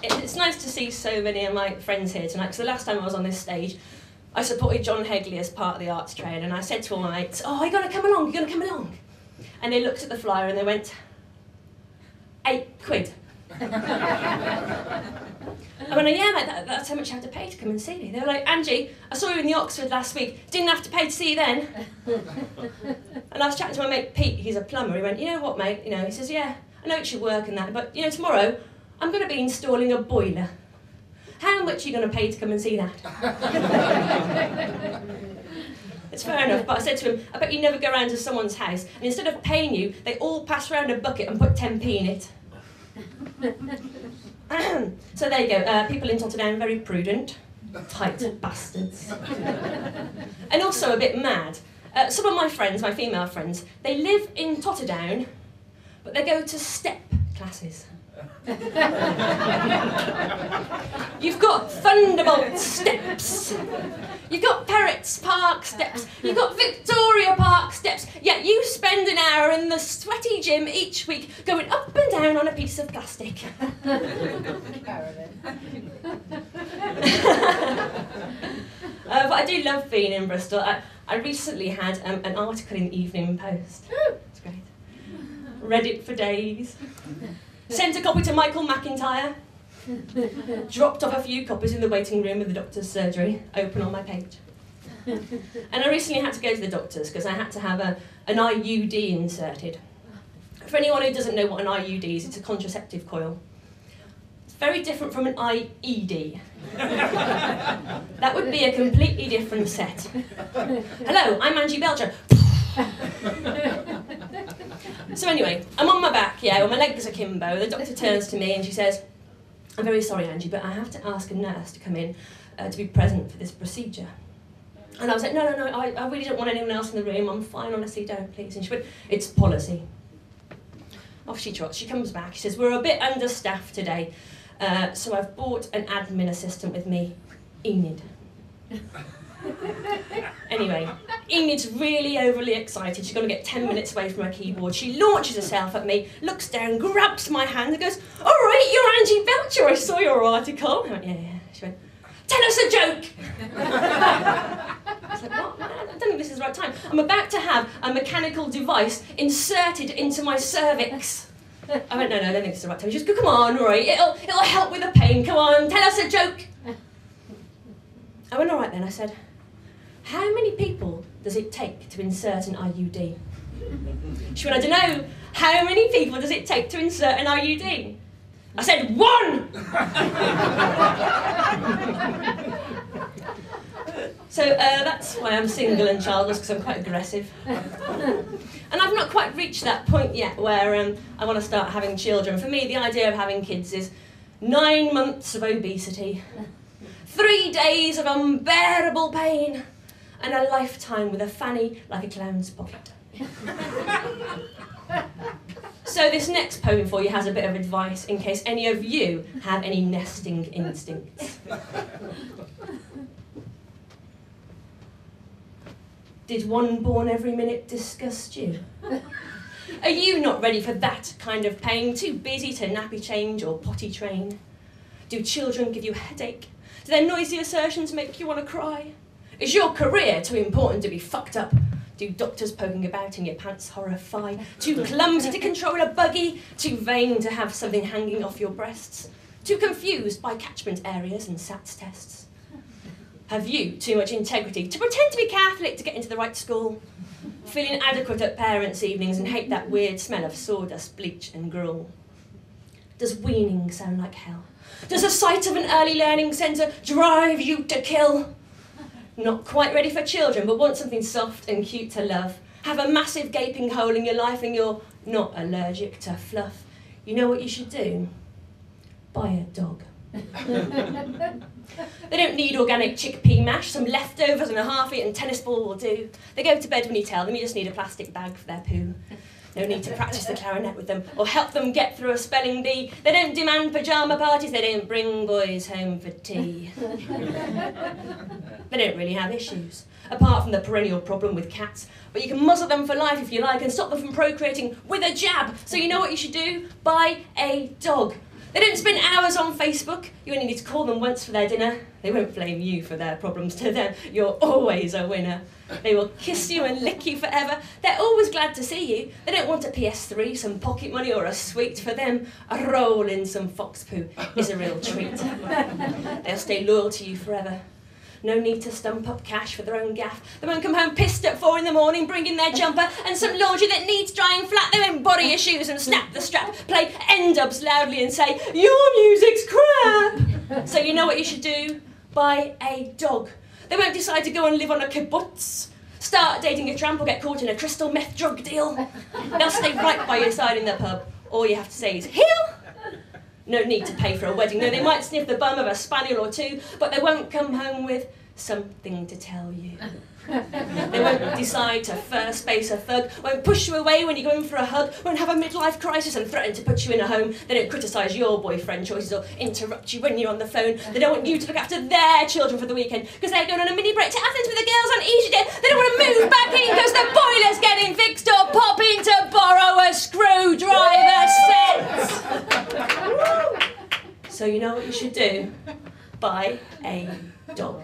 It's nice to see so many of my friends here tonight, because the last time I was on this stage, I supported John Hegley as part of the arts train, and I said to all my mates, "Oh, you're going to come along, you're going to come along." And they looked at the flyer and they went, £8. I went, "Yeah, mate, that's how much you have to pay to come and see me." They were like, "Angie, I saw you in the Oxford last week, didn't have to pay to see you then." And I was chatting to my mate Pete, he's a plumber. He went, "You know what, mate?" He says, "Yeah, I know it's your work and that, but tomorrow I'm going to be installing a boiler. How much are you going to pay to come and see that?" It's fair enough, but I said to him, "I bet you never go round to someone's house, and instead of paying you, they all pass around a bucket and put 10p in it." So there you go, people in Tottenham, very prudent, tight bastards. And also a bit mad. Some of my friends, my female friends, they live in Tottenham, but they go to step classes. You've got Thunderbolt steps, you've got Perrett's Park steps, you've got Victoria Park steps, yet you spend an hour in the sweaty gym each week going up and down on a piece of plastic. But I do love being in Bristol. I recently had an article in the Evening Post. It's great. Read it for days. Sent a copy to Michael McIntyre. Dropped off a few copies in the waiting room of the doctor's surgery, open on my page. And I recently had to go to the doctor's because I had to have an IUD inserted. For anyone who doesn't know what an IUD is, it's a contraceptive coil. It's very different from an IED. That would be a completely different set. Hello, I'm Angie Belcher. So anyway, I'm on my back, well, my legs are akimbo. The doctor turns to me and she says, "I'm very sorry, Angie, but I have to ask a nurse to come in to be present for this procedure." And I was like, no, I really don't want anyone else in the room. I'm fine, honestly, don't, please. And she went, "It's policy." Off she trots. She comes back. She says, "We're a bit understaffed today, so I've brought an admin assistant with me, Enid." Anyway, Enid's really overly excited. She's going to get 10 minutes away from her keyboard. She launches herself at me, looks down, grabs my hand and goes, "All right, you're Angie Belcher. I saw your article." I went, yeah. She went, "Tell us a joke." I was like, "What? I don't think this is the right time. I'm about to have a mechanical device inserted into my cervix." I went, no, I don't think it's the right time. She just go, "Come on, all right, it'll help with the pain. Come on, tell us a joke." I went, "All right then." I said, "How many people does it take to insert an IUD?" She went, "I don't know. How many people does it take to insert an IUD?" I said, "1!" So that's why I'm single and childless, because I'm quite aggressive. And I've not quite reached that point yet where I want to start having children. For me, the idea of having kids is 9 months of obesity, 3 days of unbearable pain, and a lifetime with a fanny like a clown's pocket. So this next poem for you has a bit of advice in case any of you have any nesting instincts. Did one born every minute disgust you? Are you not ready for that kind of pain? Too busy to nappy change or potty train? Do children give you a headache? Do their noisy assertions make you want to cry? Is your career too important to be fucked up? Do doctors poking about in your pants horrify? Too clumsy to control a buggy? Too vain to have something hanging off your breasts? Too confused by catchment areas and SATs tests? Have you too much integrity to pretend to be Catholic to get into the right school? Feel inadequate at parents' evenings and hate that weird smell of sawdust, bleach and gruel? Does weaning sound like hell? Does the sight of an early learning centre drive you to kill? Not quite ready for children, but want something soft and cute to love? Have a massive gaping hole in your life and you're not allergic to fluff? You know what you should do? Buy a dog. They don't need organic chickpea mash, some leftovers and a half-eaten tennis ball will do. They go to bed when you tell them, you just need a plastic bag for their poo. No need to practice the clarinet with them or help them get through a spelling bee. They don't demand pyjama parties, they don't bring boys home for tea. They don't really have issues, apart from the perennial problem with cats. But you can muzzle them for life if you like and stop them from procreating with a jab. So you know what you should do? Buy a dog. They don't spend hours on Facebook. You only need to call them once for their dinner. They won't blame you for their problems. To them, you're always a winner. They will kiss you and lick you forever. They're always glad to see you. They don't want a PS3, some pocket money or a sweet. For them, a roll in some fox poo is a real treat. They'll stay loyal to you forever. No need to stump up cash for their own gaff. They won't come home pissed at 4 in the morning, bringing their jumper and some laundry that needs drying flat. They won't body your shoes and snap the strap, play N-dubs loudly and say, your music's crap. So you know what you should do? Buy a dog. They won't decide to go and live on a kibbutz, start dating a tramp or get caught in a crystal meth drug deal. They'll stay right by your side in the pub. All you have to say is, heel. No need to pay for a wedding. No, they might sniff the bum of a spaniel or two, but they won't come home with something to tell you. They won't decide to first base a thug, won't push you away when you go in for a hug, won't have a midlife crisis and threaten to put you in a home. They don't criticise your boyfriend choices or interrupt you when you're on the phone. They don't want you to look after their children for the weekend because they're going on a mini break to Athens with the girls on EasyJet. They don't want to move back in because the boiler's getting fixed or pop in to borrow a screwdriver set. So you know what you should do? Buy a dog.